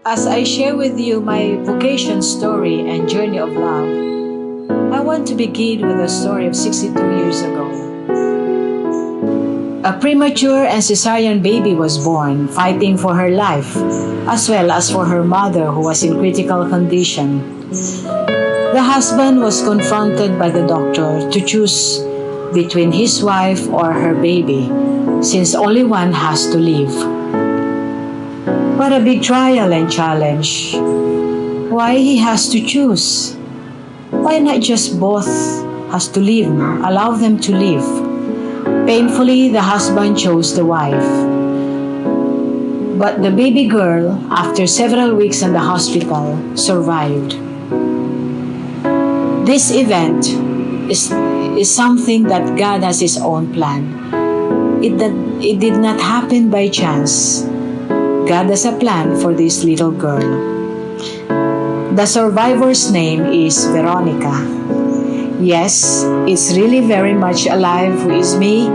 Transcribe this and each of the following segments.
As I share with you my vocation story and journey of love, I want to begin with a story of 62 years ago. A premature and cesarean baby was born, fighting for her life, as well as for her mother who was in critical condition. The husband was confronted by the doctor to choose between his wife or her baby, since only one has to live. What a big trial and challenge. Why he has to choose? Why not just both has to live, allow them to live? Painfully, the husband chose the wife. But the baby girl, after several weeks in the hospital, survived. This event is something that God has His own plan. It did not happen by chance. God has a plan for this little girl. The survivor's name is Veronica. Yes, it's really very much alive who is me,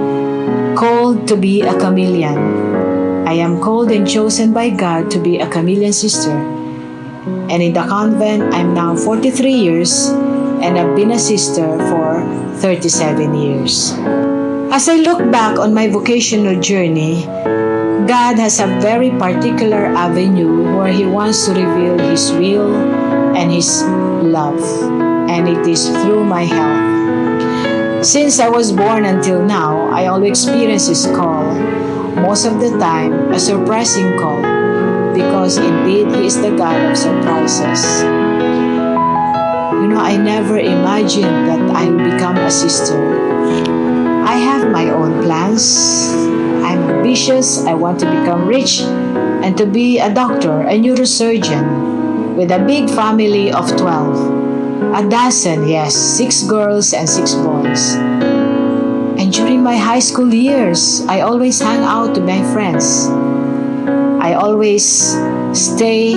called to be a chameleon. I am called and chosen by God to be a chameleon sister. And in the convent, I'm now 43 years and I've been a sister for 37 years. As I look back on my vocational journey, God has a very particular avenue where He wants to reveal His will and His love, and it is through my health. Since I was born until now, I always experience His call, most of the time a surprising call, because indeed He is the God of surprises. I never imagined that I would become a sister. I have my own plans. I'm ambitious. I want to become rich and to be a doctor, a neurosurgeon, with a big family of 12. A dozen, yes, 6 girls and 6 boys. And during my high school years, I always hang out with my friends. I always stay.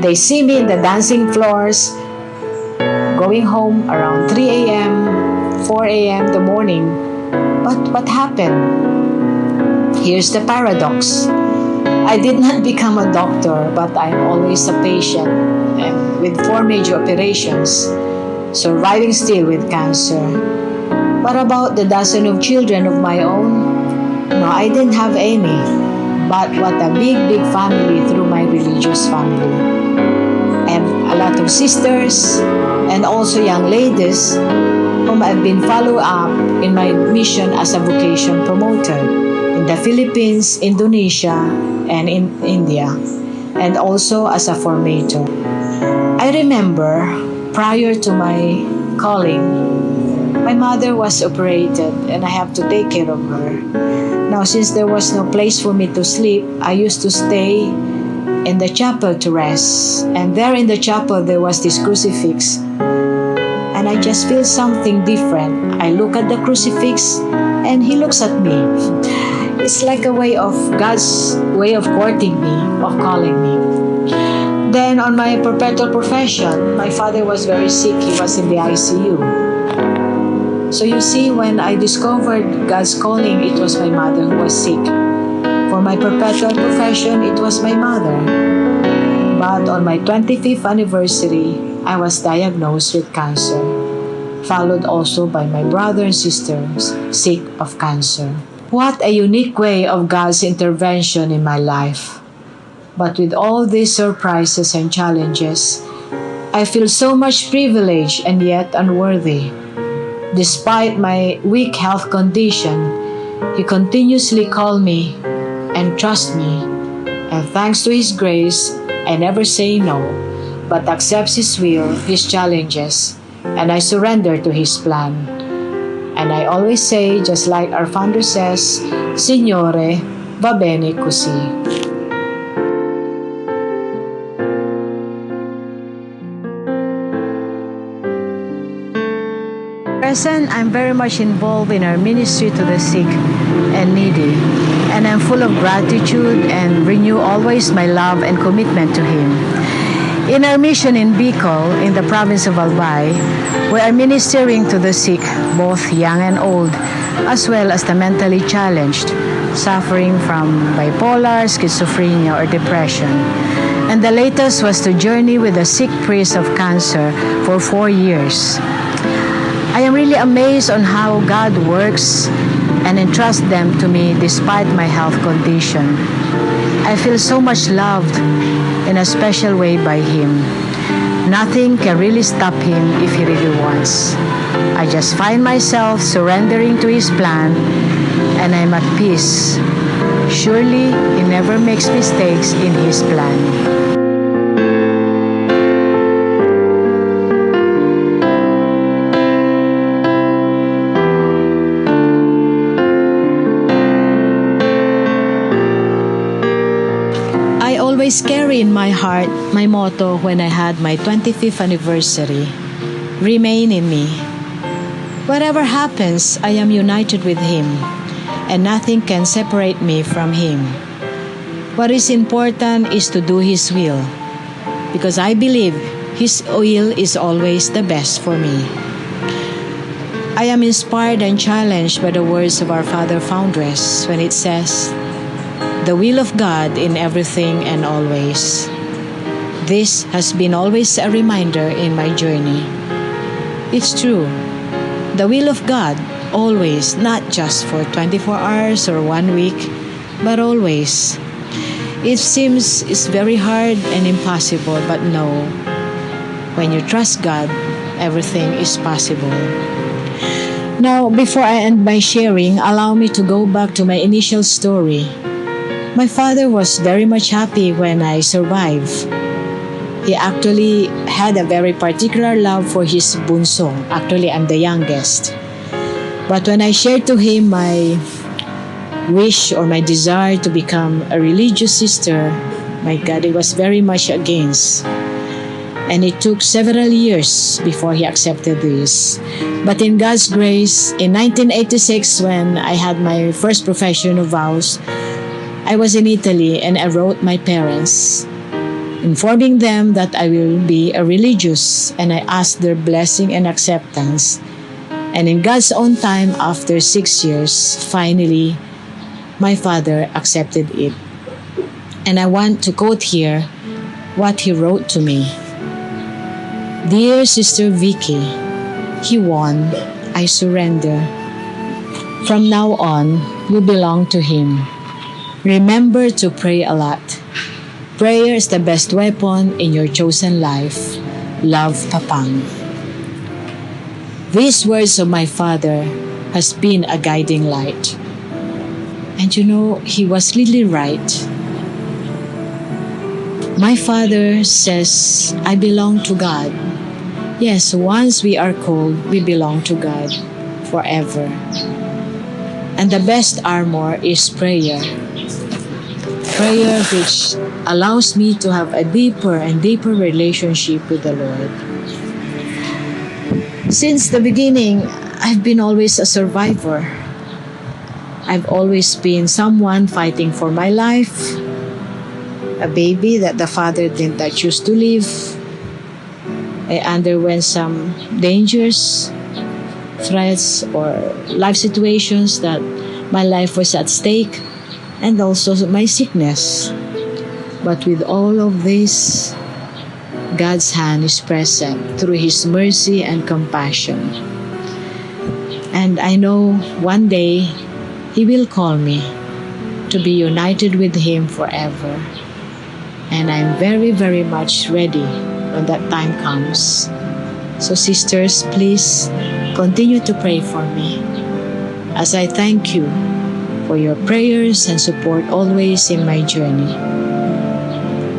They see me in the dancing floors, going home around 3 a.m., 4 a.m. in the morning. But what happened? Here's the paradox. I did not become a doctor, but I'm always a patient with 4 major operations, surviving still with cancer. What about the dozen of children of my own? No, I didn't have any. But what a big, big family through my religious family. I have a lot of sisters and also young ladies whom I've been followed up in my mission as a vocation promoter in the Philippines, Indonesia, and in India, and also as a formator. I remember prior to my calling, my mother was operated and I have to take care of her. Now, since there was no place for me to sleep, I used to stay in the chapel to rest. And there in the chapel, there was this crucifix. And I just feel something different. I look at the crucifix and He looks at me. It's like a way of God's way of courting me, of calling me. Then on my perpetual profession, my father was very sick. He was in the ICU. So you see, when I discovered God's calling, it was my mother who was sick. For my perpetual profession, it was my mother. But on my 25th anniversary, I was diagnosed with cancer, followed also by my brother and sisters sick of cancer. What a unique way of God's intervention in my life. But with all these surprises and challenges, I feel so much privileged and yet unworthy. Despite my weak health condition, He continuously called me and trust me. And thanks to His grace, I never say no, but accepts His will, His challenges, and I surrender to His plan. And I always say, just like our founder says, Signore, va bene così. Present, I'm very much involved in our ministry to the sick and needy, and I'm full of gratitude and renew always my love and commitment to Him. In our mission in Bicol, in the province of Albay, we are ministering to the sick, both young and old, as well as the mentally challenged, suffering from bipolar, schizophrenia, or depression. And the latest was to journey with a sick priest of cancer for 4 years. I am really amazed on how God works and entrusts them to me despite my health condition. I feel so much loved in a special way by Him. Nothing can really stop Him if He really wants. I just find myself surrendering to His plan and I'm at peace. Surely He never makes mistakes in His plan. I always carry in my heart my motto when I had my 25th anniversary, remain in me. Whatever happens, I am united with Him, and nothing can separate me from Him. What is important is to do His will, because I believe His will is always the best for me. I am inspired and challenged by the words of our Father Foundress when it says, "The will of God in everything and always." This has been always a reminder in my journey. It's true. The will of God, always, not just for 24 hours or 1 week, but always. It seems it's very hard and impossible, but no. When you trust God, everything is possible. Now, before I end my sharing, allow me to go back to my initial story. My father was very much happy when I survived. He actually had a very particular love for his bunso. Actually, I'm the youngest. But when I shared to him my wish or my desire to become a religious sister, my God, he was very much against. And it took several years before he accepted this. But in God's grace, in 1986, when I had my first profession of vows, I was in Italy and I wrote my parents, informing them that I will be a religious, and I asked their blessing and acceptance. And in God's own time, after 6 years, finally, my father accepted it. And I want to quote here what he wrote to me. "Dear Sister Vicky, He won, I surrender. From now on, you belong to Him. Remember to pray a lot. Prayer is the best weapon in your chosen life. Love, Papang." These words of my father has been a guiding light. And you know, he was really right. My father says, I belong to God. Yes, once we are called, we belong to God forever. And the best armor is prayer. Prayer which allows me to have a deeper and deeper relationship with the Lord. Since the beginning, I've been always a survivor. I've always been someone fighting for my life, a baby that the father didn't choose to live. I underwent some dangers, threats, or life situations that my life was at stake, and also my sickness. But with all of this, God's hand is present through His mercy and compassion. And I know one day He will call me to be united with Him forever. And I'm very, very much ready when that time comes. So sisters, please continue to pray for me as I thank you for your prayers and support always in my journey.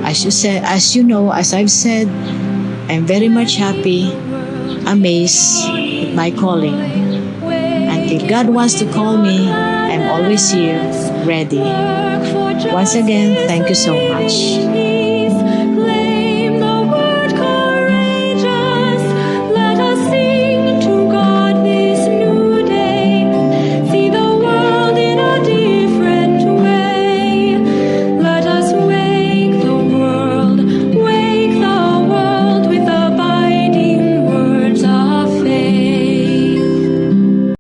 As you know, as I've said, I'm very much happy, amazed with my calling. Until God wants to call me, I'm always here, ready. Once again, thank you so much.